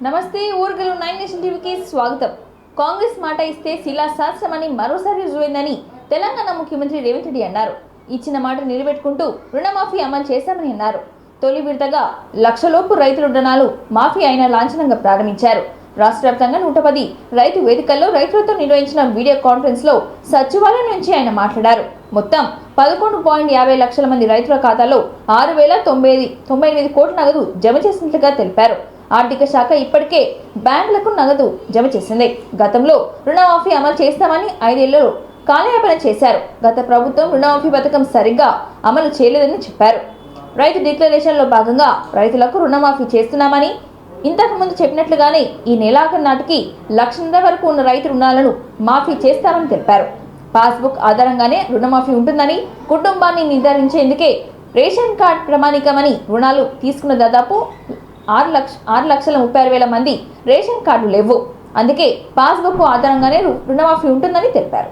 నమస్తే ఊర్గలు 9 నేషన్ టీవీకి స్వాగతం. కాంగ్రెస్ మాట ఇస్తే శిలా శాస్త్రమని మరోసారి రుజువైందని తెలంగాణ ముఖ్యమంత్రి రేవంత్ రెడ్డి అన్నారు. ఇచ్చిన మాట నిలబెట్టుకుంటూ రుణమాఫీ అమలు చేశామని అన్నారు. తొలి విడతగా లక్షలోపు రైతుల రుణాలు మాఫీ అయిన లాంఛనంగా ప్రారంభించారు. రాష్ట్ర వ్యాప్తంగా 110 రైతు వేదికల్లో రైతులతో నిర్వహించిన వీడియో కాన్ఫరెన్స్ లో సచివాలయం నుంచి ఆయన మాట్లాడారు. మొత్తం 11.50 లక్షల మంది రైతుల ఖాతాలో 6,098 కోట్ల నగదు జమ చేసినట్లుగా తెలిపారు. ఆర్థిక శాఖ ఇప్పటికే బ్యాంకులకు నగదు జమ చేసింది. గతంలో రుణమాఫీ అమలు చేస్తామని 5 ఏళ్లలో కాలయాపన చేశారు. గత ప్రభుత్వం రుణమాఫీ పథకం సరిగ్గా అమలు చేయలేదని చెప్పారు. రైతు డిక్లరేషన్లో భాగంగా రైతులకు రుణమాఫీ చేస్తున్నామని ఇంతకు ముందు చెప్పినట్లుగానే ఈ నెలాఖరు నాటికి 1 లక్ష వరకు ఉన్న రైతు రుణాలను మాఫీ చేస్తామని తెలిపారు. పాస్బుక్ ఆధారంగానే రుణమాఫీ ఉంటుందని, కుటుంబాన్ని నిర్ధారించేందుకే రేషన్ కార్డ్ ప్రామాణికమని రుణాలు తీసుకున్న దాదాపు 6,36,000 మంది రేషన్ కార్డు లేవు. అందుకే పాస్బుక్ ఆధారంగానే రుణమాఫీ ఉంటుందని తెలిపారు.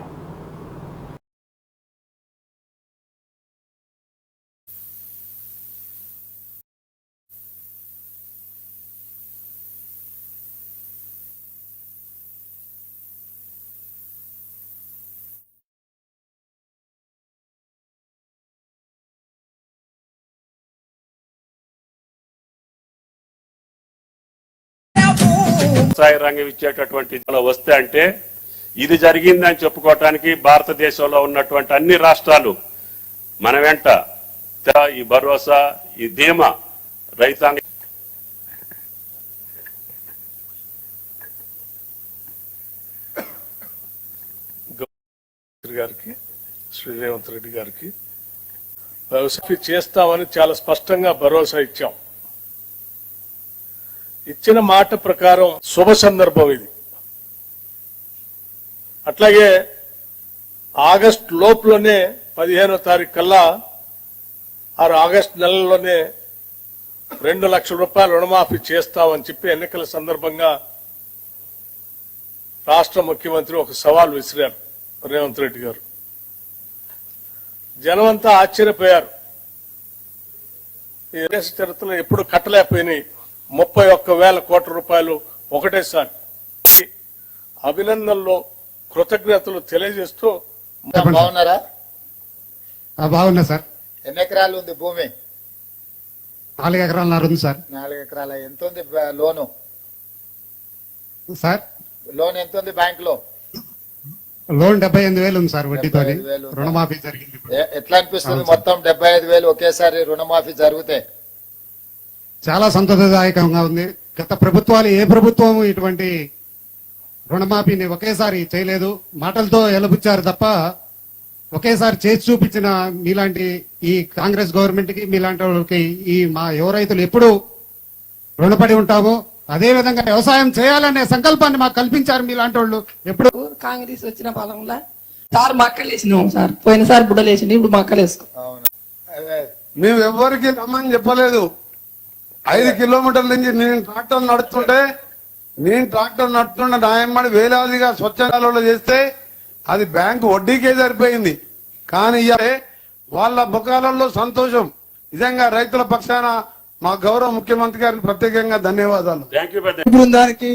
వ్యవసాయ రంగం ఇచ్చేటటువంటి వస్తే అంటే ఇది జరిగిందని చెప్పుకోవటానికి భారతదేశంలో ఉన్నటువంటి అన్ని రాష్ట్రాలు మన వెంట ఈ భరోసా, ఈ ధీమా రైతాంగ గారికి, శ్రీ రేవంత్ రెడ్డి గారికి వ్యవసాయ చేస్తామని చాలా స్పష్టంగా భరోసా ఇచ్చాం. ఇచ్చిన మాట ప్రకారం శుభ సందర్భం ఇది. అట్లాగే ఆగస్టు లోపులోనే 15వ తారీఖు కల్లా ఆగస్టు నెలలోనే 2 లక్షల రూపాయలు రుణమాఫీ చేస్తామని చెప్పి ఎన్నికల సందర్భంగా రాష్ట్ర ముఖ్యమంత్రి ఒక సవాల్ విసిరారు రేవంత్ రెడ్డి గారు. జనమంతా ఆశ్చర్యపోయారు. ఈ దేశ చరిత్రలో ఎప్పుడు కట్టలేకపోయినాయి 31,000 కోట్ల రూపాయలు ఒకటేసారి. అభినందనలు, కృతజ్ఞతలు తెలియజేస్తూ. బాగున్నారా? బాగున్నా సార్. ఎన్ని ఎకరాలు ఉంది భూమి? 4 ఎకరాలన్నర ఉంది సార్. 4 ఎకరాల. ఎంత ఉంది లోను సార్? లోన్ ఎంత ఉంది బ్యాంక్ లో? లోన్ 78,000 ఉంది సార్. వడ్డీతో రుణమాఫీ జరిగింది. ఎట్లా అనిపిస్తుంది మొత్తం 75,000 ఒకేసారి రుణమాఫీ జరిగితే? చాలా సంతోషదాయకంగా ఉంది. గత ప్రభుత్వాలు ఏ ప్రభుత్వం ఇటువంటి రుణమాఫీని ఒకేసారి చేయలేదు. మాటలతో ఎలబుచ్చారు తప్ప ఒకేసారి చేసి చూపించిన మీలాంటి ఈ కాంగ్రెస్ గవర్నమెంట్ కి, మీలాంటి వాళ్ళకి, ఈ మా యువ రైతులు ఎప్పుడు రుణపడి ఉంటాము. అదే విధంగా వ్యవసాయం చేయాలనే సంకల్పాన్ని మాకు కల్పించారు మీలాంటి వాళ్ళు. ఎప్పుడు కాంగ్రెస్ వచ్చిన పొలంలో సార్ మక్కలు వేసినాం సార్. పోయినసారి బుడ్డలు వేసింది, ఇప్పుడు మక్కలు వేసుకో. మేము ఎవరికి రమ్మని చెప్పలేదు. 5 కిలోమీటర్ల నుంచి నేను ట్రాక్టర్ నడుస్తుంటే న్యాయమడి వేలాదిగా స్వచ్ఛందాలలో చేస్తే అది బ్యాంకు వడ్డీకే సరిపోయింది. కానీ వాళ్ళ ముఖాలలో సంతోషం. నిజంగా రైతుల పక్షాన మా గౌరవ ముఖ్యమంత్రి గారికి ప్రత్యేకంగా ధన్యవాదాలు. బృందానికి,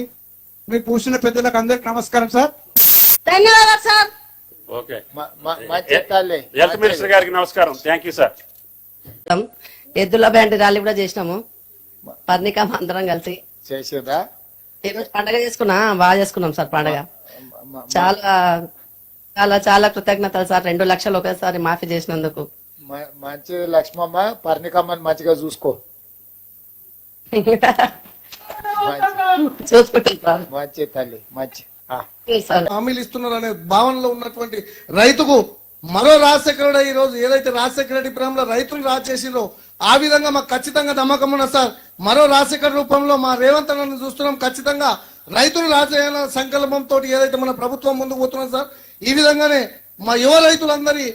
మీరు కూర్చున్న పెద్దలకు అందరికి నమస్కారం సార్. ధన్యవాదాలు సార్. ఓకే, హెల్త్ మినిస్టర్ గారికి నమస్కారం. Thank you sir. ఎద్దుల బ్యాండ్ ర్యాలీ కూడా చేసినాము. పర్ణికం అందరం కలిసి చేసేదా? ఈరోజు పండగ చేసుకున్నా, బాగా చేసుకున్నాం సార్ పండగ. చాలా చాలా చాలా కృతజ్ఞతలు సార్. 2 లక్షలు ఒకేసారి మాఫీ చేసినందుకు. మంచి లక్ష్మమ్మ, పర్ణికమ్మని మంచిగా చూసుకో. చూసుకుంటాం సార్. మంచి తల్లి, మంచి హామీలు ఇస్తున్నారనే భావనలో ఉన్నటువంటి రైతుకు మరో రాజశేఖరుడు ఈ రోజు ఏదైతే రాజశేఖర రెడ్డి ప్రేమలో రైతులు రాజేసిరో ఆ విధంగా మాకు ఖచ్చితంగా నమ్మకం ఉన్నది సార్. మరో రాజశేఖర రూపంలో మా రేవంత్ అన్నను చూస్తున్నాం. ఖచ్చితంగా రైతులు రాజేయాల సంకల్పంతో ఏదైతే మన ప్రభుత్వం ముందుకు పోతున్నాం సార్. ఈ విధంగానే మా యువ రైతులందరి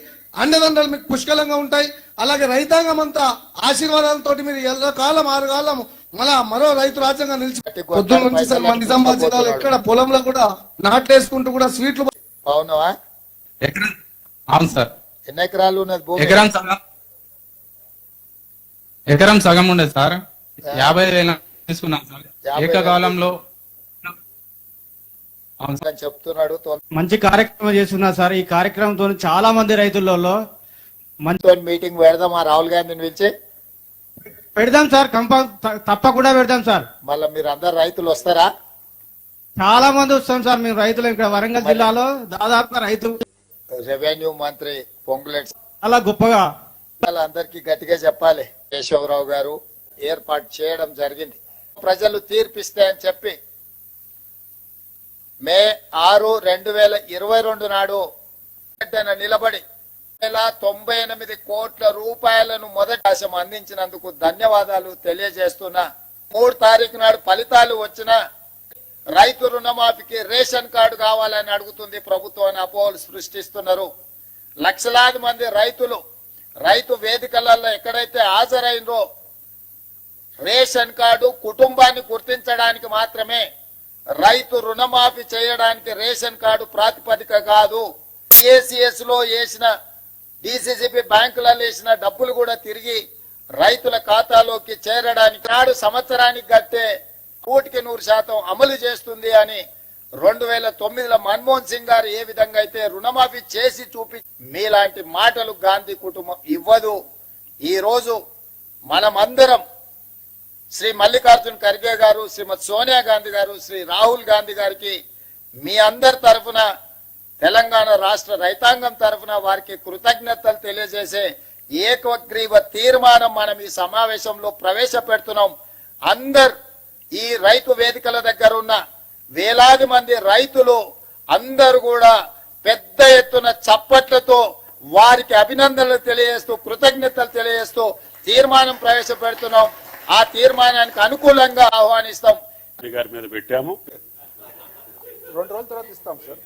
అండదండలు మీకు పుష్కలంగా ఉంటాయి. అలాగే రైతాంగం అంతా ఆశీర్వాదాలతో మీరు ఎల్లకాలం 6 కాలం మరో రైతు రాజ్యంగా నిలిచి పొద్దున్న నుంచి సార్ మా నిజామాబాద్ జిల్లాలో ఎక్కడ పొలంలో కూడా నాట్లేసుకుంటూ కూడా స్వీట్లు. అవునవా? అవును సార్. ఎన్ని ఎకరాలు ఉన్నది భూమి? ఎకరం సగం ఉండేది సార్. 50,000 చేసుకున్నాం సార్ 50 ఏకకాలంలో. అవును సార్. అని చెప్తున్నాడు. మంచి కార్యక్రమం చేస్తున్నారు సార్. ఈ కార్యక్రమంతో చాలా మంది రైతులలో మీటింగ్ పెడదామా రాహుల్ గాంధీని పిలిచి? పెడదాం సార్, తప్పకుండా పెడదాం సార్. మళ్ళీ మీరు అందరు రైతులు వస్తారా? చాలా మంది వస్తాం సార్. మేము రైతులు ఇక్కడ వరంగల్ జిల్లాలో దాదాపుగా రైతు రెవెన్యూ మంత్రి పొంగులేటి చాలా గొప్పగా అందరికీ గట్టిగా చెప్పాలి. కేశవరావు గారు ఏర్పాటు చేయడం జరిగింది. ప్రజలు తీర్పిస్తే అని చెప్పి మే 6, 2022 నాడు నిలబడి 98 కోట్ల రూపాయలను మొదటి ఆశం అందించినందుకు ధన్యవాదాలు తెలియజేస్తున్నా. 3 తారీఖు నాడు ఫలితాలు వచ్చిన రైతు రుణమాఫీకి రేషన్ కార్డు కావాలని అడుగుతుంది ప్రభుత్వం. అపోహలు సృష్టిస్తున్నారు. లక్షలాది మంది రైతులు రైతు వేదికలలో ఎక్కడైతే హాజరైనరో రేషన్ కార్డు కుటుంబాన్ని గుర్తించడానికి మాత్రమే, రైతు రుణమాఫీ చేయడానికి రేషన్ కార్డు ప్రాతిపదిక కాదు. ఏసీఎస్ లో వేసిన డిసిసిబి బ్యాంకులలో వేసిన డబ్బులు కూడా తిరిగి రైతుల ఖాతాలోకి చేరడానికి నాడు సంవత్సరానికి కట్టే 100% అమలు చేస్తుంది అని 2009లో మన్మోహన్ సింగ్ గారు ఏ విధంగా అయితే రుణమాఫీ చేసి చూపి, మీలాంటి మాటలు గాంధీ కుటుంబం ఇవ్వదు. ఈ రోజు మనమందరం శ్రీ మల్లికార్జున్ ఖర్గే గారు, శ్రీమతి సోనియా గాంధీ గారు, శ్రీ రాహుల్ గాంధీ గారికి మీ అందరి తరఫున, తెలంగాణ రాష్ట్ర రైతాంగం తరఫున వారికి కృతజ్ఞతలు తెలియజేసే ఏకగ్రీవ తీర్మానం మనం ఈ సమావేశంలో ప్రవేశపెడుతున్నాం. అందరు ఈ రైతు వేదికల దగ్గర ఉన్న వేలాది మంది రైతులు అందరూ కూడా పెద్ద ఎత్తున చప్పట్లతో వారికి అభినందనలు తెలియజేస్తూ, కృతజ్ఞతలు తెలియజేస్తూ తీర్మానం ప్రవేశపెడుతున్నాం. ఆ తీర్మానానికి అనుకూలంగా ఆహ్వానిస్తాం. గారి మీద పెట్టాము. 2 రోజుల తర్వాత ఇస్తాం సార్.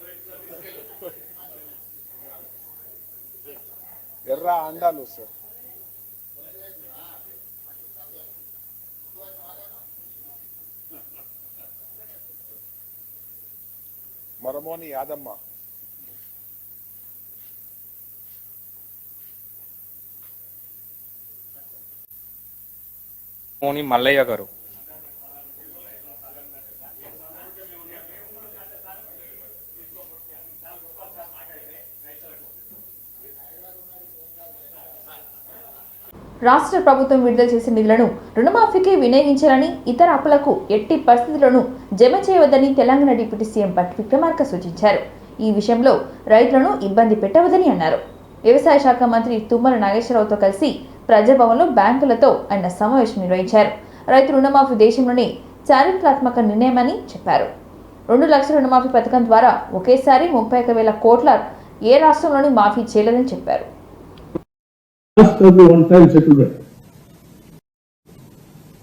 ఎర్ర అండాలు సార్. మరమోని యాదమ్మ. మోని మల్లయ్య గారు. రాష్ట్ర ప్రభుత్వం విడుదల చేసిన నిధులను రుణమాఫీకి వినియోగించాలని, ఇతర అప్పులకు ఎట్టి పరిస్థితుల్లోనూ జమ చేయవద్దని తెలంగాణ డిప్యూటీ సీఎం భట్టి విక్రమార్క సూచించారు. ఈ విషయంలో రైతులను ఇబ్బంది పెట్టవద్దని అన్నారు. వ్యవసాయ శాఖ మంత్రి తుమ్మల నాగేశ్వరరావుతో కలిసి ప్రజాభవన్లో బ్యాంకులతో ఆయన సమావేశం నిర్వహించారు. రైతు రుణమాఫీ దేశంలోనే చారిత్రాత్మక నిర్ణయమని చెప్పారు. 2 లక్షల రుణమాఫీ పథకం ద్వారా ఒకేసారి 31,000 కోట్ల ఏ రాష్ట్రంలోనూ మాఫీ చేయలేదని చెప్పారు.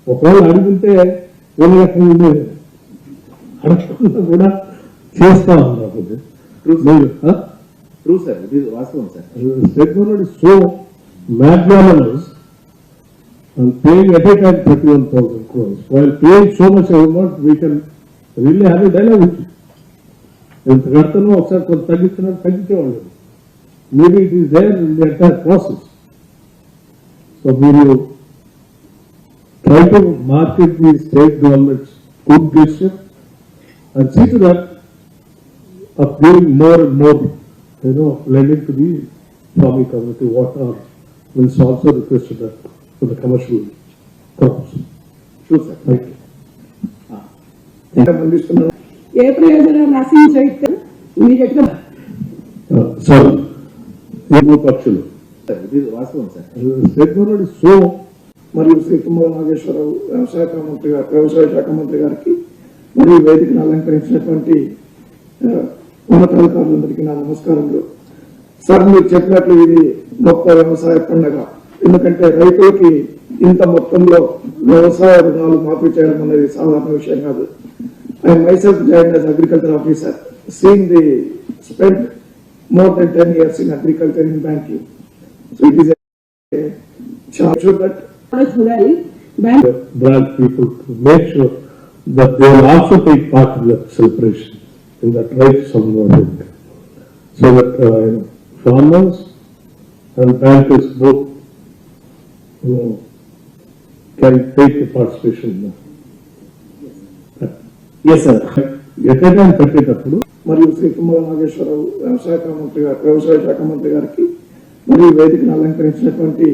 ఒకవేళ అడుగుంటే 1 లక్షలు ఉండేది, అడగకుండా కూడా చేస్తా ఉన్నారు. State government is so magnanimous and paying at a time 31,000 crores. While paying so much amount, we can really have a dialogue with you. ఎంత కడతానో ఒకసారి కొంత తగ్గించేవాళ్ళు. Maybe it is there in the entire process. So మీరు try to market the state government's good gesture and see to that of giving more and more, lending to the farming community. What are will also request to the commercial crops. Sure, sir. Thank you. ఏ ప్రయోజనం ఆశించైతే మీరు ఎక్కడ sir మూడు పక్షులు వాస్తవం sir. State government is so. మరియు శ్రీ తుమ్మల నాగేశ్వరరావు వ్యవసాయ శాఖ మంత్రి గారికి మరియు వేదికను అలంకరించినటువంటి ఉన్నతాధికారులందరికీ నా నమస్కారములు. సార్ మీరు చెప్పినట్లు ఇది గొప్ప వ్యవసాయ పండుగ. ఎందుకంటే రైతులకి ఇంత మొత్తంలో వ్యవసాయ రుణాలు మాఫీ చేయడం అనేది సాధారణ విషయం కాదు. I myself joined as agriculture officer, seeing spent more than 10 years in agriculture in banking. So it is a challenge that branch people to make sure that they will also take part in the celebration in that right somewhere, so that farmers and bankers both can take the participation yes sir. At a time పెట్టేటప్పుడు మరియు శ్రీ తుమ్మల నాగేశ్వరరావు వ్యవసాయ శాఖ మంత్రి గారికి మరియు వేదికను అలంకరించినటువంటి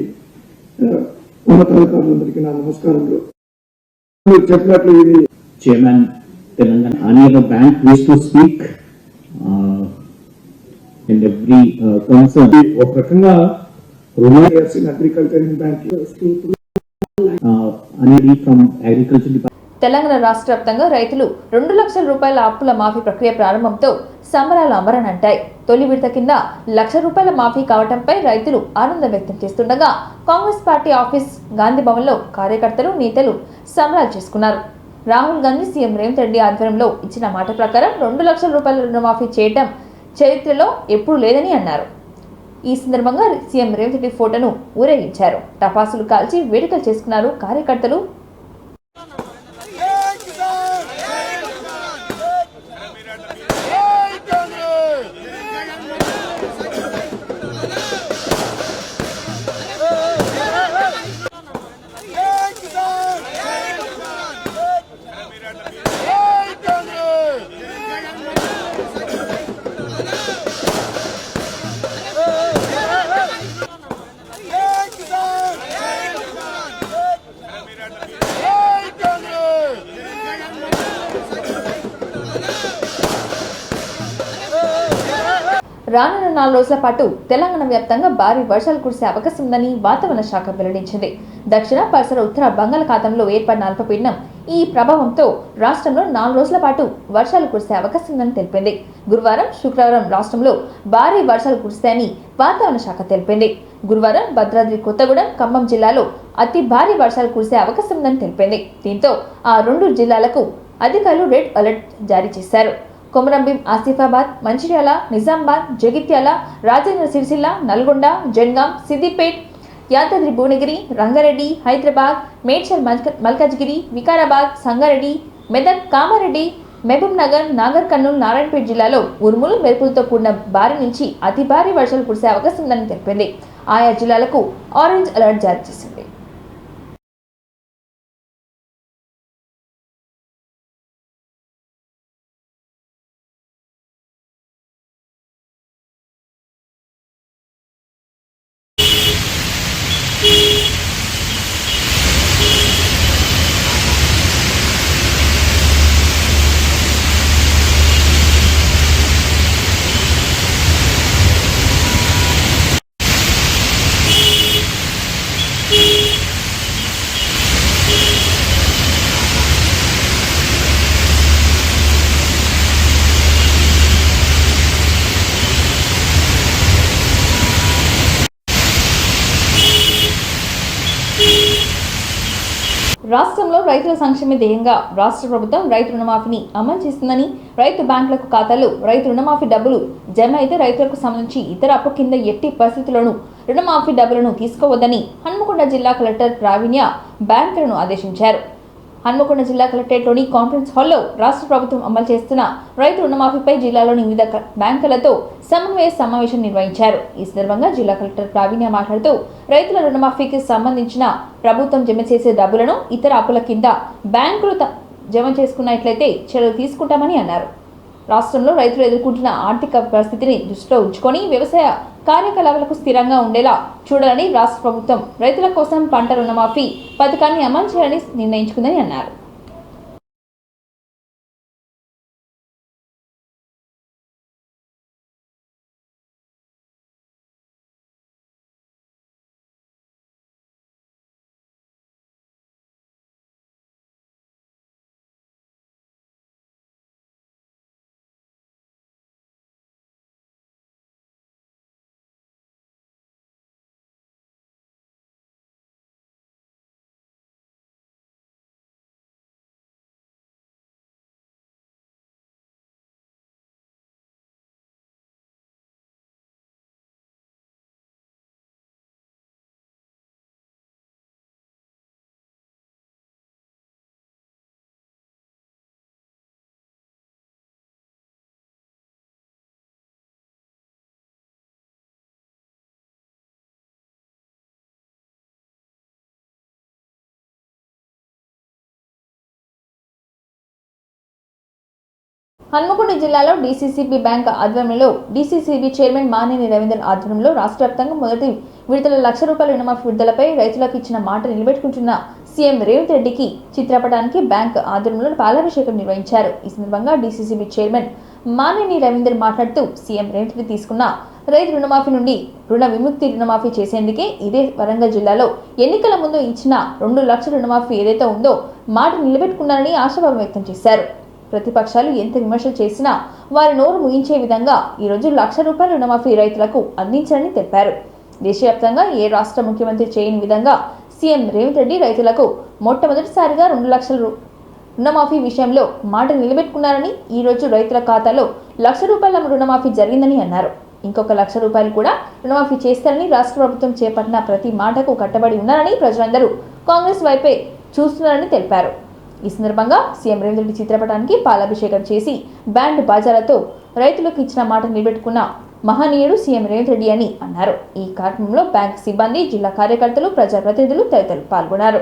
ఉన్నతాధికారులందరికీ నా నమస్కారములు. మీరు చెప్పినట్లు ఇది Chairman Telangana, any other bank wish to speak in every concern. ఒక రకంగా రుణాలు agriculture bank Anybody from agriculture department. Telangana రాష్ట్ర వ్యాప్తంగా రైతులు 2 లక్షల రూపాయల అప్పుల మాఫీ ప్రక్రియ ప్రారంభంతో సంబరాలు అంబరనంటాయి. తొలి విడత కింద 1 లక్ష రూపాయల మాఫీ కావడంపై రైతులు ఆనందం వ్యక్తం చేస్తుండగా కాంగ్రెస్ పార్టీ ఆఫీస్ గాంధీ భవన్లో కార్యకర్తలు నేతలు సంబరాలు చేసుకున్నారు. రాహుల్ గాంధీ సీఎం రేవంత్ రెడ్డి ఆధ్వర్యంలో ఇచ్చిన మాట ప్రకారం 2 లక్షల రూపాయల రుణమాఫీ చేయటం చరిత్రలో ఎప్పుడూ లేదని అన్నారు. ఈ సందర్భంగా సీఎం రేవంత్ రెడ్డి ఫోటోను ఊరేగించారు. టపాసులు కాల్చి వేడుకలు చేసుకున్నారు కార్యకర్తలు. రానున్న 4 రోజుల పాటు తెలంగాణ వ్యాప్తంగా భారీ వర్షాలు కురిసే అవకాశం ఉందని వాతావరణ శాఖ వెల్లడించింది. దక్షిణ పరిసర ఉత్తర బంగాళాఖాతంలో ఏర్పడిన అల్పపీడనం ఈ ప్రభావంతో రాష్ట్రంలో 4 రోజుల పాటు వర్షాలు కురిసే అవకాశం ఉందని తెలిపింది. గురువారం, శుక్రవారం రాష్ట్రంలో భారీ వర్షాలు కురుస్తాయని వాతావరణ శాఖ తెలిపింది. గురువారం భద్రాద్రి కొత్తగూడెం, ఖమ్మం జిల్లాలో అతి భారీ వర్షాలు కురిసే అవకాశం ఉందని తెలిపింది. దీంతో ఆ 2 జిల్లాలకు అధికారులు రెడ్ అలర్ట్ జారీ చేశారు. కొమరంభీం, ఆసిఫాబాద్, మంచిర్యాల, నిజామాబాద్, జగిత్యాల, రాజేంద్ర సిరిసిల్ల, నల్గొండ, జన్గాం, సిద్దిపేట్, యాదాద్రి భువనగిరి, రంగారెడ్డి, హైదరాబాద్, మేడ్చల్, మల్కాజ్గిరి, వికారాబాద్, సంగారెడ్డి, మెదక్, కామారెడ్డి, మహబూబ్ నగర్, నాగర్ కర్నూలు, నారాయణపేట జిల్లాలో ఉరుములు మెరుపులతో కూడిన భారీ నుంచి అతి భారీ వర్షాలు కురిసే అవకాశం ఉందని తెలిపింది. ఆయా జిల్లాలకు ఆరెంజ్ అలర్ట్ జారీ చేసింది. రాష్ట్రంలో రైతుల సంక్షేమ ధ్యేయంగా రాష్ట్ర ప్రభుత్వం రైతు రుణమాఫీని అమలు చేస్తుందని, రైతు బ్యాంకులకు ఖాతాలో రైతు రుణమాఫీ డబ్బులు జమ అయితే రైతులకు సంబంధించి ఇతర అప్పు కింద ఎట్టి పరిస్థితుల్లోనూ రుణమాఫీ డబ్బులను తీసుకోవద్దని హన్మకొండ జిల్లా కలెక్టర్ ప్రావీణ్య బ్యాంకులను ఆదేశించారు. హన్మకొండ జిల్లా కలెక్టరేట్లోని కాన్ఫరెన్స్ హాల్లో రాష్ట్ర ప్రభుత్వం అమలు చేస్తున్న రైతు రుణమాఫీపై జిల్లాలోని వివిధ బ్యాంకులతో సమన్వయ సమావేశం నిర్వహించారు. ఈ సందర్భంగా జిల్లా కలెక్టర్ ప్రావీణ్య మాట్లాడుతూ రైతుల రుణమాఫీకి సంబంధించిన ప్రభుత్వం జమ చేసే డబ్బులను ఇతర అప్పుల కింద బ్యాంకులు జమ చేసుకున్నట్లయితే చర్యలు తీసుకుంటామని అన్నారు. రాష్ట్రంలో రైతులు ఎదుర్కొంటున్న ఆర్థిక పరిస్థితిని దృష్టిలో ఉంచుకొని వ్యవసాయ కార్యకలాపాలకు స్థిరంగా ఉండేలా చూడాలని రాష్ట్ర ప్రభుత్వం రైతుల కోసం పంట రుణమాఫీ పథకాన్ని అమలు చేయాలని నిర్ణయించుకుందని అన్నారు. హన్మకొండ జిల్లాలో డీసీసీబీ బ్యాంక్ ఆధ్వర్యంలో డీసీసీబీ చైర్మన్ మానేని రవీందర్ ఆధ్వర్యంలో రాష్ట్ర వ్యాప్తంగా మొదటి విడతల ₹1,00,000 రుణమాఫీ విడుదలపై రైతులకు ఇచ్చిన మాట నిలబెట్టుకుంటున్న సీఎం రేవంత్ రెడ్డికి చిత్రపటానికి బ్యాంక్ ఆధ్వర్యంలో పాలాభిషేకం నిర్వహించారు. ఈ సందర్భంగా డీసీసీబీ చైర్మన్ మానేని రవీందర్ మాట్లాడుతూ సీఎం రేవంత్ రెడ్డి తీసుకున్న రైతు రుణమాఫీ నుండి రుణ విముక్తి రుణమాఫీ చేసేందుకే ఇదే వరంగల్ జిల్లాలో ఎన్నికల ముందు ఇచ్చిన 2 లక్షల రుణమాఫీ ఏదైతే ఉందో మాట నిలబెట్టుకున్నారని ఆశాభావం వ్యక్తం చేశారు. ప్రతిపక్షాలు ఎంత విమర్శలు చేసినా వారి నోరు ముగించే విధంగా ఈరోజు ₹1,00,000 రుణమాఫీ రైతులకు అందించారని తెలిపారు. దేశవ్యాప్తంగా ఏ రాష్ట్ర ముఖ్యమంత్రి చేయని విధంగా సీఎం రేవంత్ రెడ్డి రైతులకు మొట్టమొదటిసారిగా 2 లక్షల రుణమాఫీ విషయంలో మాట నిలబెట్టుకున్నారని, ఈ రోజు రైతుల ఖాతాలో ₹1,00,000 రుణమాఫీ జరిగిందని అన్నారు. ఇంకొక ₹1,00,000 కూడా రుణమాఫీ చేస్తారని, రాష్ట్ర ప్రభుత్వం చేపట్టిన ప్రతి మాటకు కట్టబడి ఉన్నారని, ప్రజలందరూ కాంగ్రెస్ వైపే చూస్తున్నారని తెలిపారు. ఈ సందర్భంగా సీఎం రేవంత్ రెడ్డి చిత్రపటానికి పాలాభిషేకం చేసి బ్యాండ్ బాజాలతో రైతులకు ఇచ్చిన మాట నిలబెట్టుకున్న మహనీయుడు సీఎం రేవంత్ రెడ్డి అని అన్నారు. ఈ కార్యక్రమంలో బ్యాంక్ సిబ్బంది, జిల్లా కార్యకర్తలు, ప్రజాప్రతినిధులు తదితరులు పాల్గొన్నారు.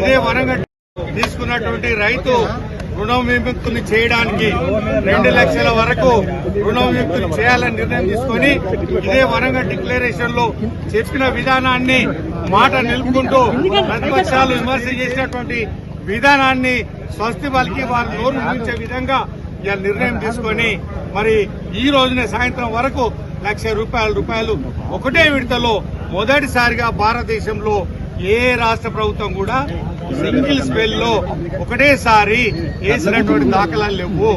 ఇదే వరంగల్ తీసుకున్నటువంటి రైతు రుణ విముక్తిని చేయడానికి 2 లక్షల వరకు రుణ విముక్తిని చేయాలని నిర్ణయం తీసుకుని ఇదే వరంగల్ డిక్లరేషన్ లో చెప్పిన విధానాన్ని మాట నిలుపుకుంటూ ప్రతిపక్షాలు విమర్శ చేసినటువంటి విధానాన్ని స్వస్తి పలికి వారు నోరు ముగించే విధంగా ఇలా నిర్ణయం తీసుకొని మరి ఈ రోజునే సాయంత్రం వరకు ₹1,00,000 ఒకటే విడతలో మొదటిసారిగా భారతదేశంలో ఏ రాష్ట్ర ప్రభుత్వం కూడా సింగిల్ స్పెల్ లో ఒకటేసారి వేసినటువంటి దాఖలాలు లేవు.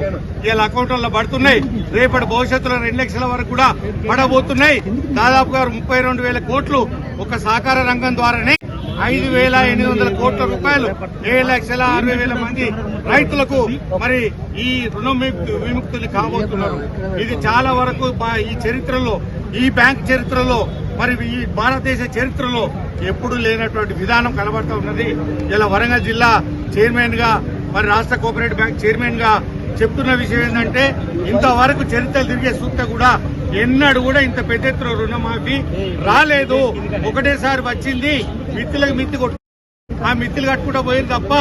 ఇలా అకౌంట్లలో పడుతున్నాయి. రేపటి భవిష్యత్తులో 2 లక్షల వరకు కూడా పడబోతున్నాయి. దాదాపుగా 32,000 కోట్లు ఒక సహకార రంగం ద్వారానే 5,800 కోట్ల రూపాయలు 7,60,000 మంది రైతులకు మరి ఈ రుణ విముక్తులు కాబోతున్నారు. ఇది చాలా వరకు ఈ చరిత్రలో, ఈ బ్యాంక్ చరిత్రలో, మరి ఈ భారతదేశ చరిత్రలో ఎప్పుడు లేనటువంటి విధానం కనబడతా ఉన్నది. ఇలా వరంగల్ జిల్లా చైర్మన్ గా, మరి రాష్ట్ర కోఆపరేటివ్ బ్యాంక్ చైర్మన్ గా చెప్తున్న విషయం ఏంటంటే ఇంతవరకు చరిత్రలు తిరిగే సూక్త కూడా ఎన్నడూ కూడా ఇంత పెద్ద ఎత్తున రుణమాఫీ రాలేదు. ఒకటేసారి వచ్చింది, మిత్తులకు మిత్తి కొట్టు, ఆ మిత్తులు కట్టుకుంటూ పోయింది తప్ప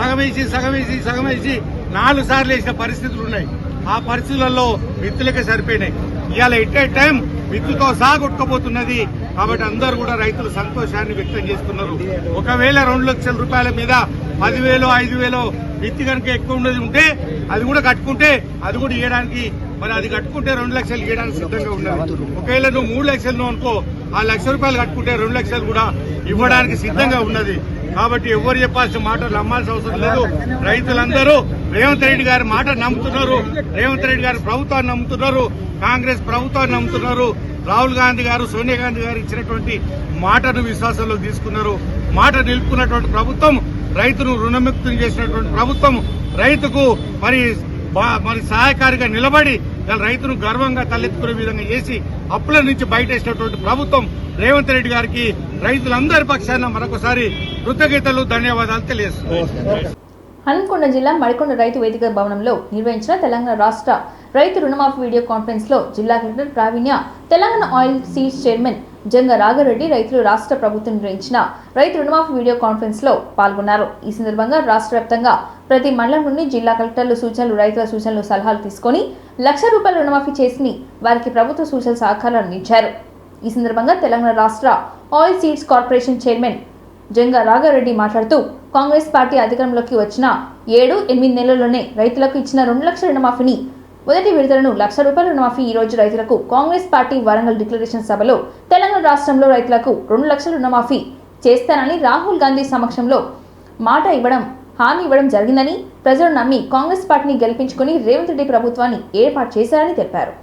సగమేసి 4 సార్లు వేసిన పరిస్థితులు ఉన్నాయి. ఆ పరిస్థితులలో మిత్తులకే సరిపోయినాయి. ఇవాళ ఎట్ ఏ టైం మిత్తులతో సహా కొట్టుకోబోతున్నది. కాబట్టి అందరూ కూడా రైతులు సంతోషాన్ని వ్యక్తం చేస్తున్నారు. ఒకవేళ 2 లక్షల రూపాయల మీద 10,000, 5,000 మిత్తి కనుక ఎక్కువ ఉన్నది ఉంటే అది కూడా కట్టుకుంటే అది కూడా ఇవ్వడానికి, మరి అది కట్టుకుంటే 2 లక్షలు ఇవ్వడానికి సిద్ధంగా ఉన్నది. ఒకవేళ నువ్వు 3 లక్షలు అనుకో, ఆ ₹1,00,000 కట్టుకుంటే 2 లక్షలు కూడా ఇవ్వడానికి సిద్ధంగా ఉన్నది. కాబట్టి ఎవరు చెప్పాల్సిన మాటలు నమ్మాల్సిన అవసరం లేదు. రైతులందరూ రేవంత్ రెడ్డి గారి మాట నమ్ముతున్నారు, రేవంత్ రెడ్డి గారి ప్రభుత్వాన్ని నమ్ముతున్నారు, కాంగ్రెస్ ప్రభుత్వాన్ని నమ్ముతున్నారు. రాహుల్ గాంధీ గారు, సోనియా గాంధీ గారు ఇచ్చినటువంటి మాటను విశ్వాసంలో తీసుకున్నారు. మాట నిలుపుకున్నటువంటి ప్రభుత్వం, రైతును రుణముక్తిని చేసినటువంటి ప్రభుత్వం, రైతుకు మరి సహాయకారిగా నిలబడి రైతును గర్వంగా తలెత్తుకునే విధంగా చేసి అప్పుల నుంచి బయటేసినటువంటి ప్రభుత్వం రేవంత్ రెడ్డి గారికి రైతులందరి పక్షాన మరొకసారి కృతజ్ఞతలు, ధన్యవాదాలు తెలియజేస్తున్నాను. హన్మకొండ జిల్లా మడికొండ రైతు వేదిక భవనంలో నిర్వహించిన తెలంగాణ రాష్ట్ర రైతు రుణమాఫీ వీడియో కాన్ఫరెన్స్ లో జిల్లా collector Praveenya, Telangana oil seeds chairman Janga Ragha Reddy రైతులు రాష్ట్ర ప్రభుత్వం నిర్వహించిన రైతు రుణమాఫీ వీడియో కాన్ఫరెన్స్ లో పాల్గొన్నారు. ఈ సందర్భంగా రాష్ట్ర వ్యాప్తంగా ప్రతి మండలం నుండి జిల్లా కలెక్టర్లు సూచనలు, రైతుల సూచనలు, సలహాలు తీసుకుని ₹1,00,000 రుణమాఫీ చేసి వారికి ప్రభుత్వ సూచన సహకారాలు అందించారు. ఈ సందర్భంగా తెలంగాణ రాష్ట్ర oil seeds corporation chairman Janga Ragha Reddy మాట్లాడుతూ, కాంగ్రెస్ పార్టీ అధికారంలోకి వచ్చిన 7-8 నెలల్లోనే రైతులకు ఇచ్చిన 2 లక్షల రుణమాఫీని మొదటి విడతలను ₹1,00,000 రుణమాఫీ ఈ రోజు రైతులకు కాంగ్రెస్ పార్టీ వరంగల్ డిక్లరేషన్ సభలో తెలంగాణ రాష్ట్రంలో రైతులకు 2 లక్షల రుణమాఫీ చేస్తానని రాహుల్ గాంధీ సమక్షంలో హామీ ఇవ్వడం జరిగిందని, ప్రజలు నమ్మి కాంగ్రెస్ పార్టీని గెలిపించుకుని రేవంత్ రెడ్డి ప్రభుత్వాన్ని ఏర్పాటు చేశారని తెలిపారు.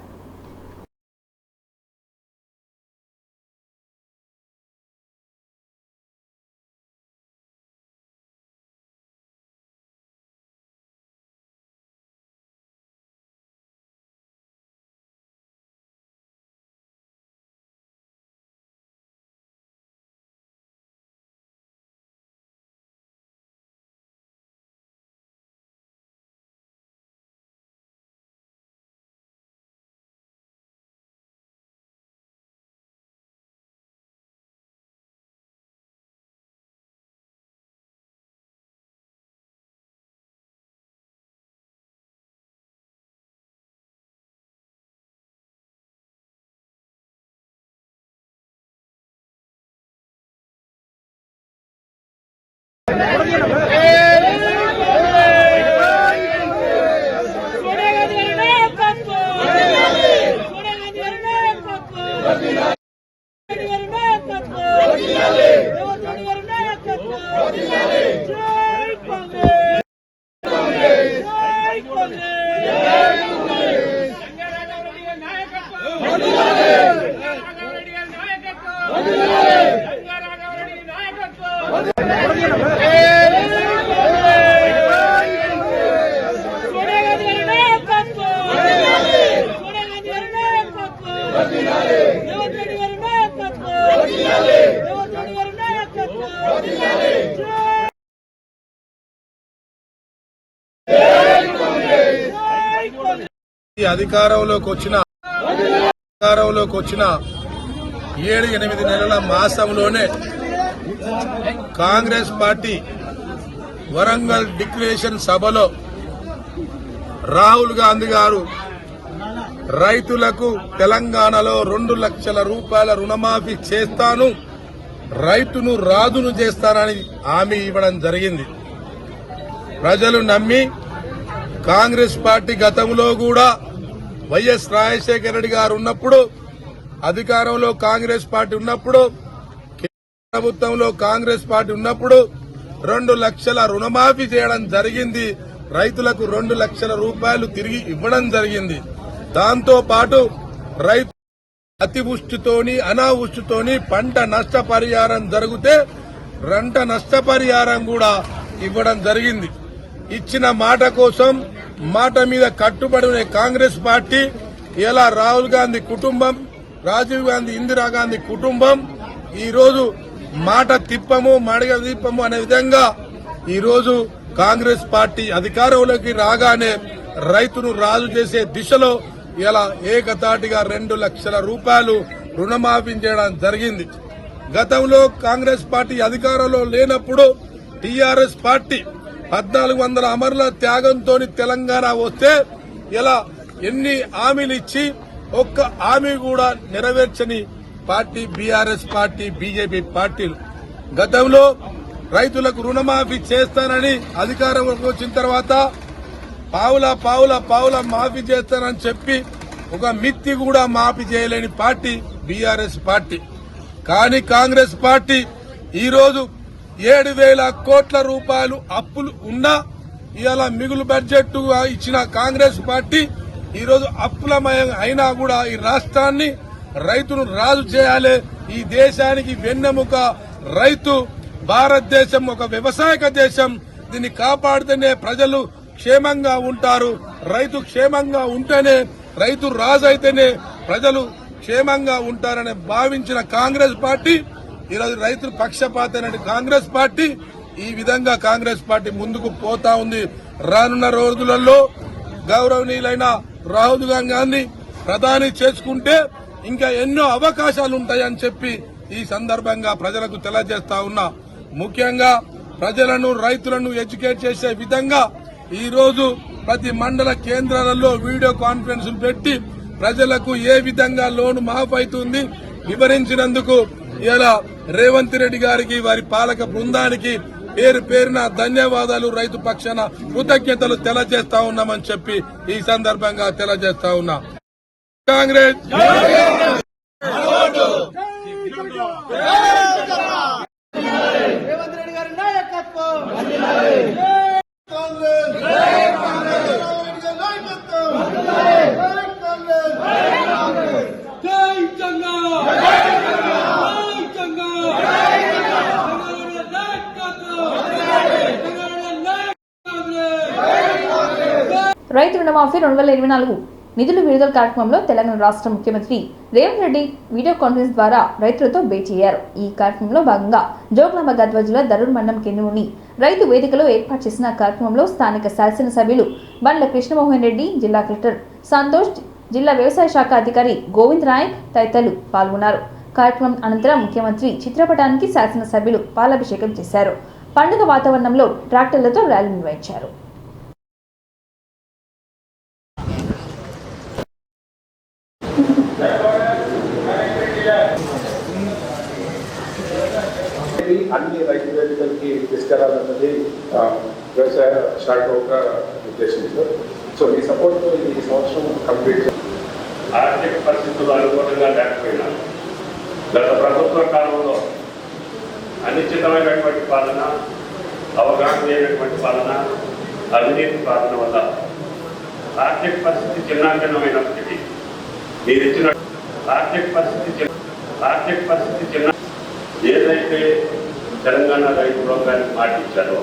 అధికారంలోకి వచ్చిన 7-8 నెలల మాసంలోనే కాంగ్రెస్ పార్టీ వరంగల్ డిక్లరేషన్ సభలో రాహుల్ గాంధీ గారు రైతులకు తెలంగాణలో 2 లక్షల రూపాయల రుణమాఫీ చేస్తాను, రైతును రాజును చేస్తానని హామీ ఇవ్వడం జరిగింది. ప్రజలు నమ్మి కాంగ్రెస్ పార్టీ గతంలో కూడా వైఎస్ రాజశేఖర రెడ్డి గారు ఉన్నప్పుడు, అధికారంలో కాంగ్రెస్ పార్టీ ఉన్నప్పుడు, ప్రభుత్వంలో కాంగ్రెస్ పార్టీ ఉన్నప్పుడు 2 లక్షల రుణమాఫీ చేయడం జరిగింది. రైతులకు 2 లక్షల రూపాయలు తిరిగి ఇవ్వడం జరిగింది. దాంతో పాటు రైతు అతివృష్టితోని అనావృష్టితోని పంట నష్టపరిహారం జరిగితే పంట నష్టపరిహారం కూడా ఇవ్వడం జరిగింది. ఇచ్చిన మాట కోసం మాట మీద కట్టుబడిన కాంగ్రెస్ పార్టీ ఇలా రాహుల్ గాంధీ కుటుంబం, రాజీవ్ గాంధీ, ఇందిరాగాంధీ కుటుంబం ఈరోజు మాట తిప్పము మడగ దీపము అనే విధంగా ఈరోజు కాంగ్రెస్ పార్టీ అధికారంలోకి రాగానే రైతును రాజు చేసే దిశలో ఇలా ఏకతాటిగా 2 లక్షల రూపాయలు రుణమాఫీ చేయడం జరిగింది. గతంలో కాంగ్రెస్ పార్టీ అధికారంలో లేనప్పుడు టీఆర్ఎస్ పార్టీ 1400 అమరుల త్యాగంతో తెలంగాణ వస్తే ఇలా ఎన్ని హామీలు ఇచ్చి ఒక్క హామీ కూడా నెరవేర్చని పార్టీ బీఆర్ఎస్ పార్టీ, బీజేపీ పార్టీలు. గతంలో రైతులకు రుణమాఫీ చేస్తానని అధికారంలోకి వచ్చిన తర్వాత పావుల మాఫీ చేస్తానని చెప్పి ఒక మిత్తి కూడా మాఫీ చేయలేని పార్టీ బీఆర్ఎస్ పార్టీ. కానీ కాంగ్రెస్ పార్టీ ఈరోజు 7,000 కోట్ల రూపాయలు అప్పులు ఉన్నా ఇవాళ మిగులు బడ్జెట్ ఇచ్చిన కాంగ్రెస్ పార్టీ ఈరోజు అప్పులమయం అయినా కూడా ఈ రాష్ట్రాన్ని రైతును రాజు చేయాలి. ఈ దేశానికి వెన్నెముక రైతు. భారతదేశం ఒక వ్యవసాయక దేశం. దీన్ని కాపాడితేనే ప్రజలు క్షేమంగా ఉంటారు. రైతు క్షేమంగా ఉంటేనే, రైతు రాజు అయితేనే ప్రజలు క్షేమంగా ఉంటారని భావించిన కాంగ్రెస్ పార్టీ ఈరోజు రైతుల పక్షపాతైన కాంగ్రెస్ పార్టీ ఈ విధంగా కాంగ్రెస్ పార్టీ ముందుకు పోతా ఉంది. రానున్న రోజులలో గౌరవనీయులైన రాహుల్ గాంధీ ప్రధాని చేసుకుంటే ఇంకా ఎన్నో అవకాశాలు ఉంటాయని చెప్పి ఈ సందర్భంగా ప్రజలకు తెలియజేస్తా ఉన్నా. ముఖ్యంగా ప్రజలను, రైతులను ఎడ్యుకేట్ చేసే విధంగా ఈ రోజు ప్రతి మండల కేంద్రాలలో వీడియో కాన్ఫరెన్స్ పెట్టి ప్రజలకు ఏ విధంగా లోను మాఫ్ అవుతుంది వివరించినందుకు ఇలా రేవంత్ రెడ్డి గారికి, వారి పాలక బృందానికి పేరు పేరున ధన్యవాదాలు, రైతు పక్షాన కృతజ్ఞతలు తెలియజేస్తా ఉన్నామని చెప్పి ఈ సందర్భంగా తెలియజేస్తా ఉన్నా. కాంగ్రెస్ రేవంత్ రెడ్డి గారి నాయకత్వం రైతు రుణమాఫీ 2024 నిధుల విడుదల కార్యక్రమంలో తెలంగాణ రాష్ట్ర ముఖ్యమంత్రి రేవంత్ రెడ్డి వీడియో కాన్ఫరెన్స్ ద్వారా రైతులతో భేటీ అయ్యారు. ఈ కార్యక్రమంలో భాగంగా జోగులాంబ గద్వాల జిల్లా దరూర్ మండలం కేంద్రంలోని రైతు వేదికలో ఏర్పాటు చేసిన కార్యక్రమంలో స్థానిక శాసనసభ్యులు బండ్ల కృష్ణమోహన్ రెడ్డి, జిల్లా కలెక్టర్ సంతోష్, జిల్లా వ్యవసాయ శాఖ అధికారి గోవింద్ నాయక్ తదితరులు పాల్గొన్నారు. కార్యక్రమం అనంతరం ముఖ్యమంత్రి చిత్రపటానికి శాసనసభ్యులు పాలాభిషేకం చేశారు. పండుగ వాతావరణంలో ట్రాక్టర్లతో ర్యాలీ నిర్వహించారు. అన్ని రైతు వేదికలకి తీసుకురావాలన్నది వ్యవసాయ శాఖ ఒక ఉద్దేశంతో. సో ఈ సపోర్ట్ ఈ సంవత్సరం కంప్లీట్. ఆర్థిక పరిస్థితులు అనుకూలంగా లేకపోయినా గత ప్రభుత్వ కాలంలో అనిశ్చితమైనటువంటి పాలన, అవగాహన లేనటువంటి పాలన, అవినీతి పాలన వల్ల ఆర్థిక పరిస్థితి చిన్నాభిన్నమైనప్పటికీ మీరు ఇచ్చిన ఆర్థిక పరిస్థితి చిన్న ఏదైతే తెలంగాణ రైతు ప్రోగ్రానికి మాట ఇచ్చారో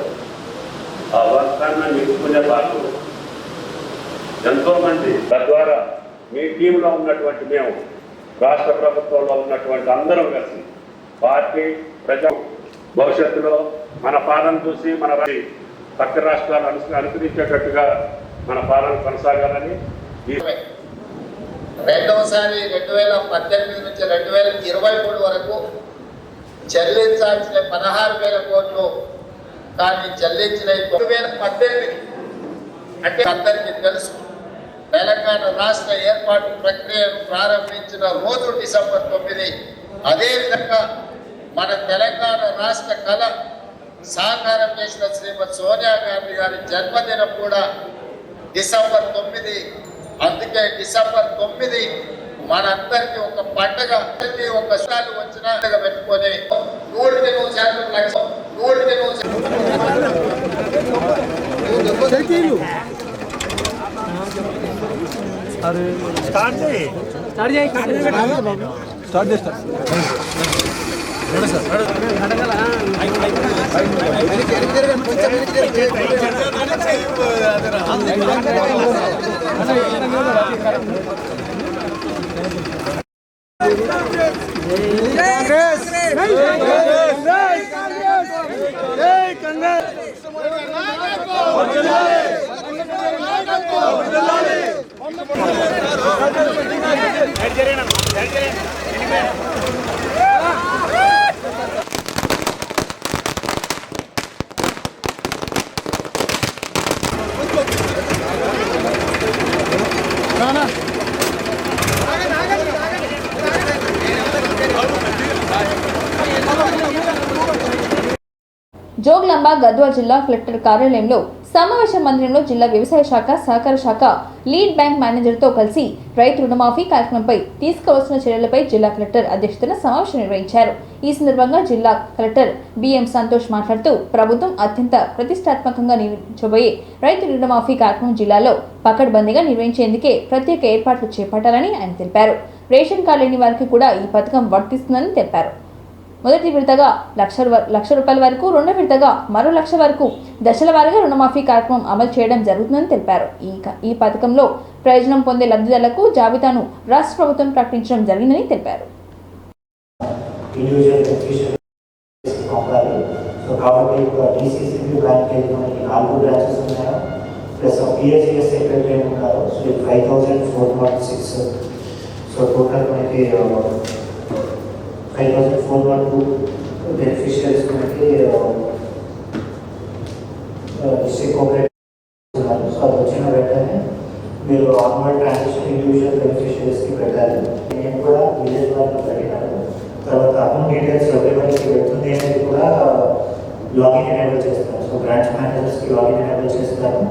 ఆ వర్గాన్ని నిలుపుకునే వాళ్ళు ఎంతో మంది. తద్వారా మీ టీంలో ఉన్నటువంటి మేము, రాష్ట్ర ప్రభుత్వంలో ఉన్నటువంటి అందరం కలిసి పార్టీ ప్రజా భవిష్యత్తులో మన పాలన చూసి మన పక్క రాష్ట్రాలు అనుసరించేటట్టుగా మన పాలన కొనసాగాలని రెండవసారి 2018 నుంచి 2023 వరకు చెల్లించాల్సిన 16,000 కోట్లు కానీ చెల్లించిన 2018 అంటే అందరికీ తెలుసు. తెలంగాణ రాష్ట్ర ఏర్పాటు ప్రక్రియను ప్రారంభించిన రోజు డిసెంబర్ 9. అదేవిధంగా మన తెలంగాణ రాష్ట్ర కళ సాకారం చేసిన శ్రీమతి సోనియా గాంధీ గారి జన్మదినం కూడా డిసెంబర్ 9. అందుకే డిసెంబర్ 9 మనందరికీ ఒక పండుగ. ఒక సార్లు వచ్చిన పెట్టుకొని 100% లక్ష్యం జోగులాంబ గద్వాల జిల్లా కలెక్టర్ కార్యాలయంలో సమావేశ మందిరంలో జిల్లా వ్యవసాయ శాఖ సహకార శాఖ లీడ్ బ్యాంక్ మేనేజర్తో కలిసి రైతు రుణమాఫీ కార్యక్రమంపై తీసుకోవాల్సిన చర్యలపై జిల్లా కలెక్టర్ అధ్యక్షతన సమావేశం నిర్వహించారు. ఈ సందర్భంగా జిల్లా కలెక్టర్ బిఎం సంతోష్ మాట్లాడుతూ ప్రభుత్వం అత్యంత ప్రతిష్టాత్మకంగా నిర్వహించబోయే రైతు రుణమాఫీ కార్యక్రమం జిల్లాలో పకడ్బందీగా నిర్వహించేందుకే ప్రత్యేక ఏర్పాట్లు చేపట్టాలని ఆయన తెలిపారు. రేషన్ కార్డు లేని వారికి కూడా ఈ పథకం వర్తిస్తుందని తెలిపారు. మొదటి విడతగా లక్ష రూపాయల వరకు, రెండో విడతగా మరో 1,00,000 వరకు దశల వారీగా రుణమాఫీ కార్యక్రమం అమలు చేయడం జరుగుతుందని తెలిపారు. ఈ పథకంలో ప్రయోజనం పొందే లబ్ధిదారులకు జాబితాను రాష్ట్ర ప్రభుత్వం ప్రకటించడం జరిగిందని తెలిపారు. బెనిఫిషియరీస్ మనకి డిస్ట్రిక్ట్ కోఆపరేటివ్ ఉన్నారు. సో అది వచ్చిన వెంటనే మీరు ఆన్వర్డ్ ట్రాన్సాక్షన్ ఇండివిజువల్ బెనిఫిషియరీస్కి పెట్టాలి. నేను కూడా విలేజ్ వారిలో పెట్టినాను. తర్వాత అకౌంట్ డీటెయిల్స్ ఎవరికి వెళ్తుంది అనేది కూడా లాగిన్ ఎనేబుల్ చేస్తారు. సో బ్రాంచ్ మేనేజర్స్కి లాగిన్ ఎనేబుల్ చేస్తారు.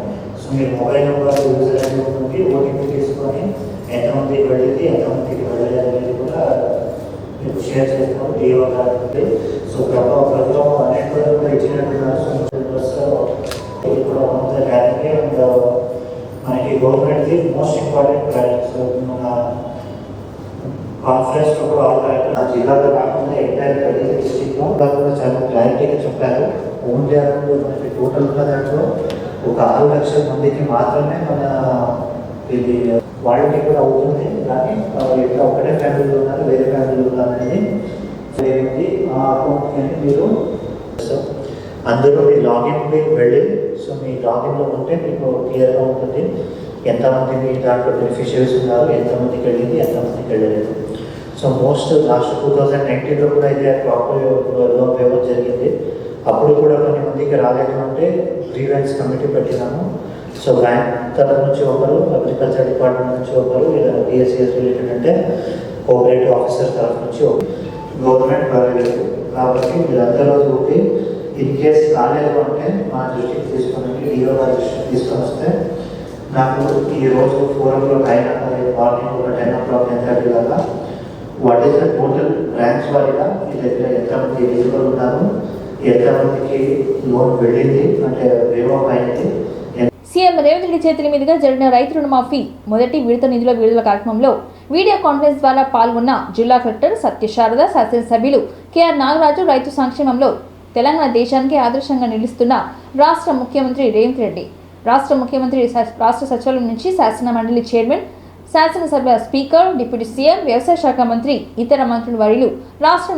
సో మీరు మొబైల్ నెంబర్ యూజర్ ఐడి ఉంటుంది, ఓటీపీ తీసుకొని ఎంతమందికి వెళ్ళింది ఎంతమందికి వెళ్ళలేదు అనేది కూడా మీకు షేర్ చేస్తాము. డిఓ గారు ఉంది. సో ప్రభుత్వం అనేక కూడా ఇచ్చినట్టున్నారు. సో ఇది కూడా one of the guarantee and మనకి గవర్నమెంట్ది మోస్ట్ ఇంపార్టెంట్ ప్రాజెక్ట్. సో మన కాన్ఫరెన్స్లో కూడా ఆల్ జిల్లాలో కాకుండా ఎంటైర్ ప్రతి డిస్ట్రిక్ట్లో కూడా చాలా క్లారిటీగా చెప్పారు. ఓన్లీ అప్పుడు మనకి టోటల్ ఉన్న దాంట్లో ఒక 6 లక్షల మందికి మాత్రమే మన ఇది వాళ్ళకి కూడా అవుతుంది. కానీ ఎక్కడ ఒకటే ఫ్యామిలీలో ఉన్నారు, వేరే ఫ్యామిలీలో ఉన్నారు అనేది ఆ అకౌంట్కి మీరు అందులో మీ లాగిన్కి వెళ్ళి సో మీ లాగిన్లో ఉంటే మీకు క్లియర్గా ఉంటుంది ఎంతమంది మీ దాంట్లో బెనిఫిషియరీస్ ఉన్నారు, ఎంతమందికి వెళ్ళింది, ఎంతమందికి వెళ్ళలేదు. సో మోస్ట్ లాస్ట్ 2019లో కూడా ఇదే ప్రాపర్ లోన్ పేమెంట్ జరిగింది. అప్పుడు కూడా కొన్ని మందికి రాలేదు అంటే గ్రీవెన్స్ కమిటీ పెట్టినాము. సో బ్యాంక్ తరఫు నుంచి ఒకరు, అగ్రికల్చర్ డిపార్ట్మెంట్ నుంచి ఒకరు, లేదా డిఎస్సిఎస్ రిలేటెడ్ అంటే కోఆపరేటివ్ ఆఫీసర్ తరఫు నుంచి గవర్నమెంట్ ప్రొవైడర్. కాబట్టి మీరందరూ చూపి ఇన్ కేసు కాలేదు అంటే మా దృష్టికి తీసుకొని డిఓ గారి దృష్టికి తీసుకొని వస్తే నాకు ఈరోజు 4 o'clock అయినా మార్నింగ్ ఒక 10 o'clock 10:30 దాకా what is the total branch వారిగా మీ దగ్గర ఎంతమంది ఎలిజిబుల్ ఉన్నారు, ఎంతమందికి లోన్ వెళ్ళింది అంటే వేవ్ ఆఫ్ అయింది. సీఎం రేవంత్ రెడ్డి చేతుల మీదుగా జరిగిన రైతు రుణమాఫీ మొదటి విడత నిధుల విడుదల కార్యక్రమంలో వీడియో కాన్ఫరెన్స్ ద్వారా పాల్గొన్న జిల్లా కలెక్టర్ సత్యశారద, శాసనసభ్యులు కెఆర్ నాగరాజు రైతు సంక్షేమంలో తెలంగాణ దేశానికి ఆదర్శంగా నిలుస్తున్న రాష్ట్ర ముఖ్యమంత్రి రేవంత్ రెడ్డి, రాష్ట్ర ముఖ్యమంత్రి రాష్ట్ర సచివాలయం నుంచి శాసన మండలి చైర్మన్, శాసనసభ స్పీకర్, డిప్యూటీ సీఎం, వ్యవసాయ శాఖ మంత్రి, ఇతర మంత్రుల వర్యులు రాష్ట్ర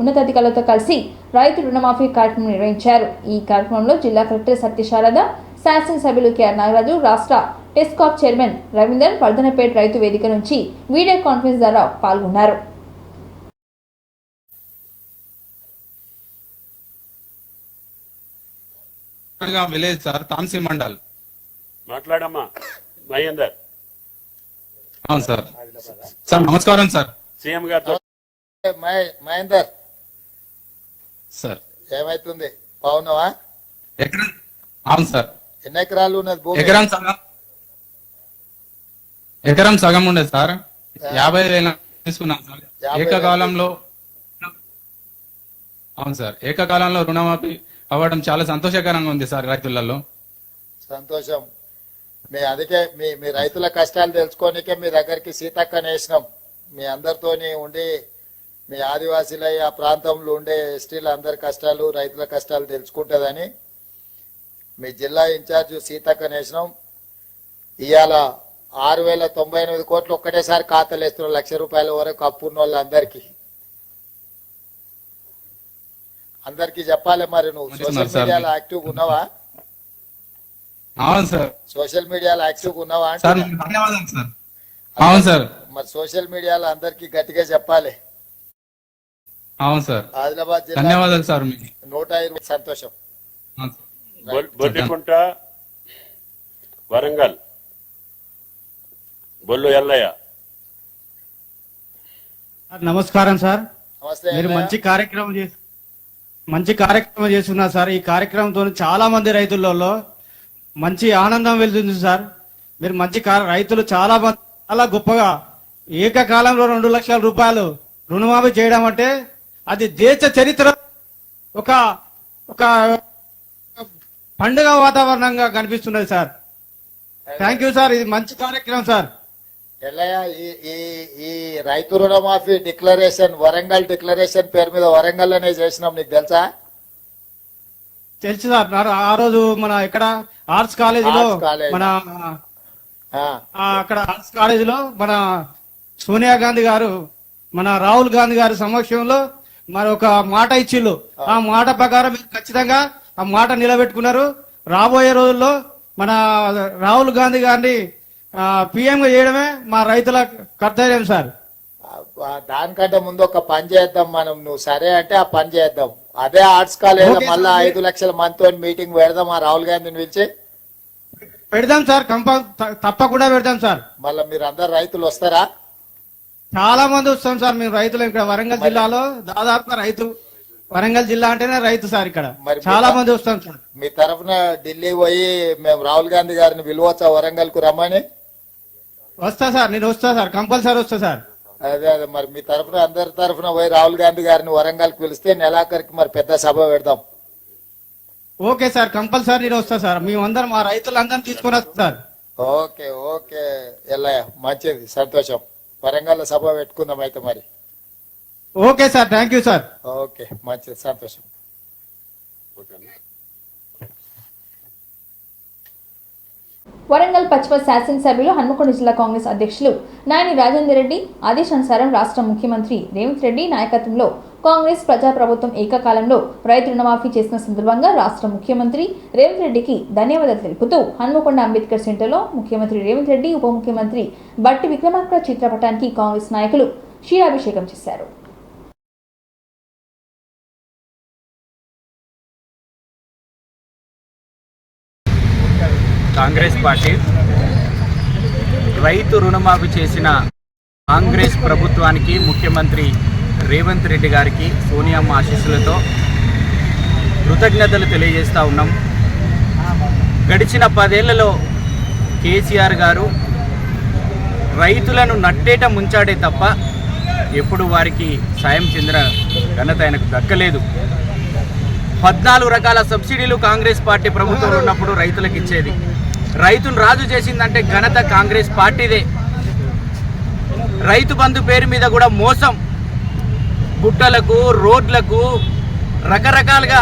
ఉన్నతాధికారులతో కలిసి రైతు రుణమాఫీ కార్యక్రమం నిర్వహించారు. ఈ కార్యక్రమంలో జిల్లా కలెక్టర్ సత్యశారద, శాసనసభ్యులు కెఆర్ నాగరాజు, రాష్ట్ర టెస్కాప్ చైర్మన్ రవీందర్ వర్ధనపేట రైతు వేదిక నుంచి వీడియో కాన్ఫరెన్స్ ద్వారా పాల్గొన్నారు. Village sir, Tamsi mandal. మాట్లాడమ్మా మహేందర్. అవును సార్. సార్ నమస్కారం సార్. సీఎం గారితో మహేందర్ సార్ ఏమైతుంది, బాగున్నావా? అవును సార్. ఎన్ని ఎకరాలు ఉన్నది భూమి? ఎకరం సగం ఉండేది సార్. 50,000 తీసుకున్నాం సార్ ఏకకాలంలో. అవును సార్, ఏకకాలంలో రుణమాఫీ అవ్వడం చాలా సంతోషకరంగా ఉంది సార్ రైతులలో. సంతోషం. అందుకే మీ రైతుల కష్టాలు తెలుసుకోనికే మీ దగ్గరికి సీతక్కని వేసినాం. మీ అందరితోని ఉండి మీ ఆదివాసీల ఆ ప్రాంతంలో ఉండే ఎస్టీల అందరి కష్టాలు, రైతుల కష్టాలు తెలుసుకుంటుందని మీ జిల్లా ఇన్ఛార్జ్ సీతక్కని వేసినాం. ఇవాళ 6,098 కోట్లు ఒక్కటేసారి ఖాతాలు వేస్తున్నాం. 1,00,000 రూపాయల వరకు అప్పున్న వాళ్ళందరికీ అందరికి చెప్పాలి. మరి నువ్వు సోషల్ మీడియాలో యాక్టివ్ ఉన్నావా? అవును సార్. సోషల్ మీడియాలో యాక్టివ్ ఉన్నావా అంటే అవును సార్. మరి సోషల్ మీడియాలో అందరికి గట్టిగా చెప్పాలి. అవును సార్. ఆదిలాబాద్ జిల్లా ధన్యవాదాలు సార్. 120 సంతోషం. బొడ్డికుంట, వరంగల్, బొల్లు ఎల్లయ్య. నమస్కారం సార్. నమస్తే. మీరు మంచి కార్యక్రమం చేస్తున్నారు సార్. ఈ కార్యక్రమంతో చాలా మంది రైతులలో మంచి ఆనందం వెళ్తుంది సార్. మీరు మంచి రైతులు చాలా గొప్పగా ఏకకాలంలో 2 లక్షల రూపాయలు రుణమాఫీ చేయడం అంటే అది దేశ చరిత్ర ఒక ఒక పండుగ వాతావరణంగా కనిపిస్తున్నది సార్. థ్యాంక్ యూ సార్, ఇది మంచి కార్యక్రమం సార్. ఎల్లయ్య, ఈ రైతు రుణమాఫీ డిక్లరేషన్ వరంగల్ డిక్లరేషన్ పేరు మీద వరంగల్ లోనే చేసినాం, నీకు తెలుసా? తెలుసు సార్. ఆ రోజు మన ఇక్కడ ఆర్ట్స్ కాలేజీలో మన అక్కడ ఆర్ట్స్ కాలేజీలో మన సోనియా గాంధీ గారు మన రాహుల్ గాంధీ గారి సమక్షంలో మరి ఒక మాట ఇచ్చిళ్ళు. ఆ మాట ప్రకారం మీరు ఖచ్చితంగా ఆ మాట నిలబెట్టుకున్నారు. రాబోయే రోజుల్లో మన రాహుల్ గాంధీ గారిని పిఎం గా చేయడమే మా రైతుల కర్తవ్యం సార్. దానికంటే ముందు ఒక పని చేద్దాం మనం, నువ్వు సరే అంటే ఆ పని చేద్దాం. అదే ఆర్ట్స్ కాలేజ్ మళ్ళా 5 లక్షల మందితో మీటింగ్ పెడదాం, ఆ రాహుల్ గాంధీని పిలిచి పెడదాం సార్. తప్పకుండా పెడదాం సార్. మళ్ళీ మీరు అందరు రైతులు వస్తారా? చాలా మంది వస్తాం సార్. మేము రైతులు ఇక్కడ వరంగల్ జిల్లాలో దాదాపుగా రైతు, వరంగల్ జిల్లా అంటేనే రైతు సార్. ఇక్కడ చాలా మంది వస్తాం సార్. మీ తరఫున ఢిల్లీ పోయి మేము రాహుల్ గాంధీ గారిని పిలవచ్చా వరంగల్ కు రమ్మని? వస్తా సార్, నేను వస్తా సార్, కంపల్సరీ వస్తా సార్. అదే మరి మీ తరఫున అందరి తరఫున పోయి రాహుల్ గాంధీ గారిని వరంగల్ కు పిలిస్తే నెలాఖరికి మరి పెద్ద సభ పెడదాం. ఓకే సార్, కంపల్సరీ నేను వస్తా సార్. మేమందరం మా రైతులందరం తీసుకుని వస్తా సార్. ఓకే ఓకే ఎల్లయ్య, మంచిది, సంతోషం. వరంగల్ సభ పెట్టుకుందాం అయితే మరి. Okay sir, thank you sir. Okay, మంచిది, సంతోషం. వరంగల్ పశ్చిమ శాసనసభ్యులు హన్మకొండ జిల్లా కాంగ్రెస్ అధ్యక్షులు నాయని రాజేందర్ రెడ్డి ఆదేశానుసారం రాష్ట్ర ముఖ్యమంత్రి రేవంత్ రెడ్డి నాయకత్వంలో కాంగ్రెస్ ప్రజాప్రభుత్వం ఏకకాలంలో రైతు రుణమాఫీ చేసిన సందర్భంగా రాష్ట్ర ముఖ్యమంత్రి రేవంత్ రెడ్డికి ధన్యవాదాలు తెలుపుతూ హన్మకొండ అంబేద్కర్ సెంటర్లో ముఖ్యమంత్రి రేవంత్ రెడ్డి ఉప ముఖ్యమంత్రి బట్టి విక్రమార్క చిత్రపటానికి కాంగ్రెస్ నాయకులు క్షీరాభిషేకం చేశారు. కాంగ్రెస్ పార్టీ రైతు రుణమాఫీ చేసిన కాంగ్రెస్ ప్రభుత్వానికి, ముఖ్యమంత్రి రేవంత్ రెడ్డి గారికి సోనియమ్మ ఆశీస్సులతో కృతజ్ఞతలు తెలియజేస్తూ ఉన్నాం. గడిచిన 10 ఏళ్లలో కేసీఆర్ గారు రైతులను నట్టేట ముంచాడే తప్ప ఎప్పుడు వారికి సాయం చెందిన ఘనత ఆయనకు దక్కలేదు. 14 రకాల సబ్సిడీలు కాంగ్రెస్ పార్టీ ప్రభుత్వంలో ఉన్నప్పుడు రైతులకు ఇచ్చేది. రైతును రాజు చేసిందంటే ఘనత కాంగ్రెస్ పార్టీదే. రైతు బంధు పేరు మీద కూడా మోసం, గుట్టలకు, రోడ్లకు, రకరకాలుగా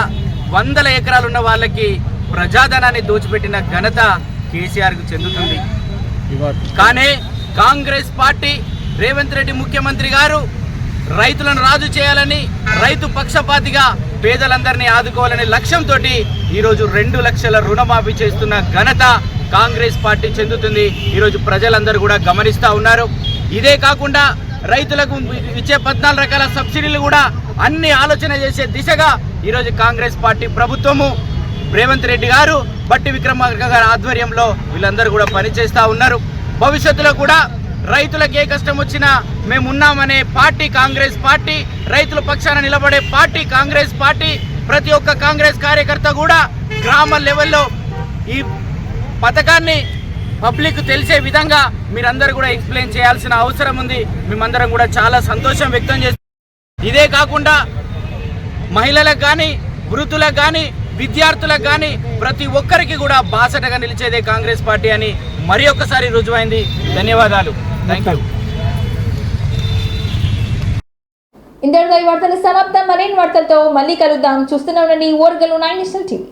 100 ఎకరాలు ఉన్న వాళ్ళకి ప్రజాధనాన్ని దోచిపెట్టిన ఘనత కేసీఆర్కు చెందుతుంది. కానీ కాంగ్రెస్ పార్టీ రేవంత్ రెడ్డి ముఖ్యమంత్రి గారు రైతులను రాజు చేయాలని, రైతు పక్షపాతిగా పేదలందరినీ ఆదుకోవాలనే లక్ష్యంతో ఈరోజు 2 లక్షల రుణమాఫీ చేస్తున్న ఘనత కాంగ్రెస్ పార్టీ చెందుతుంది. ఈరోజు ప్రజలందరూ కూడా గమనిస్తూ ఉన్నారు. ఇదే కాకుండా రైతులకు ఇచ్చే 14 రకాల సబ్సిడీలు కూడా అన్ని ఆలోచన చేసే దిశగా ఈరోజు కాంగ్రెస్ పార్టీ ప్రభుత్వము, రేవంత్ రెడ్డి గారు, బట్టి విక్రమార్క గారి ఆధ్వర్యంలో వీళ్ళందరూ కూడా పనిచేస్తూ ఉన్నారు. భవిష్యత్తులో కూడా రైతులకు ఏ కష్టం వచ్చినా మేమున్నామనే పార్టీ కాంగ్రెస్ పార్టీ, రైతుల పక్షాన నిలబడే పార్టీ కాంగ్రెస్ పార్టీ. ప్రతి ఒక్క కాంగ్రెస్ కార్యకర్త కూడా గ్రామ లెవెల్లో ఈ పథకాన్ని పబ్లిక్ తెలిసే విధంగా మీరందరూ కూడా ఎక్స్ప్లెయిన్ చేయాల్సిన అవసరం ఉంది. మేమందరం కూడా చాలా సంతోషం వ్యక్తం చేస్తాం. ఇదే కాకుండా మహిళలకు కానీ, వృద్ధులకు కానీ, విద్యార్థులకు కానీ ప్రతి ఒక్కరికి కూడా బాసటగా నిలిచేదే కాంగ్రెస్ పార్టీ అని మరి ఒక్కసారి రుజువైంది. ధన్యవాదాలు. Thank you. ఇంతటితో ఈ వార్తలు సమాప్తం. మరిన్ని వార్తలతో మళ్ళీ కలుద్దాం. చూస్తూనే ఉండండి ఓర్గల్ 9 నేషనల్ టీవీ.